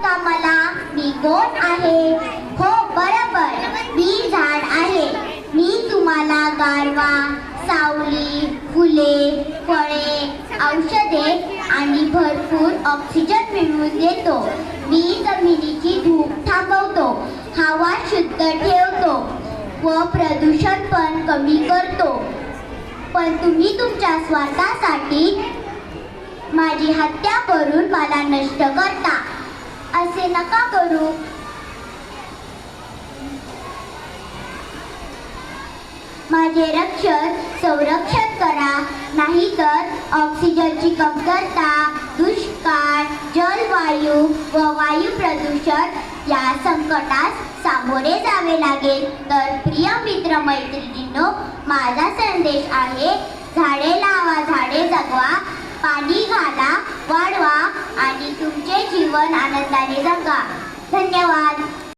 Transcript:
का मला मी कोण आहे? हो बरोबर, मी झाड आहे. मी तुम्हाला गारवा, सावली, फुले, फळे, औषधे आणि भरपूर ऑक्सिजन मिळवून देतो. मी जमिनीची धूप थांबवतो, हवा शुद्ध ठेवतो व प्रदूषण पण कमी करतो. पण तुम्ही तुमच्या स्वार्थासाठी माझी हत्या करून मला नष्ट करता. असे नका करू. माझे संरक्षण करा, नाहीतर ऑक्सिजनची कमतरता, दुष्काळ, जलवायू व वायू प्रदूषण या संकटास सामोरे जावे लागेल. तर प्रिय मित्र मैत्रिणींनो, माझा संदेश आहे, झाडे लावा, झाडे जगवा, पाणी घाला, वाढवा आणि तुमचे जीवन आनंदाने जगा.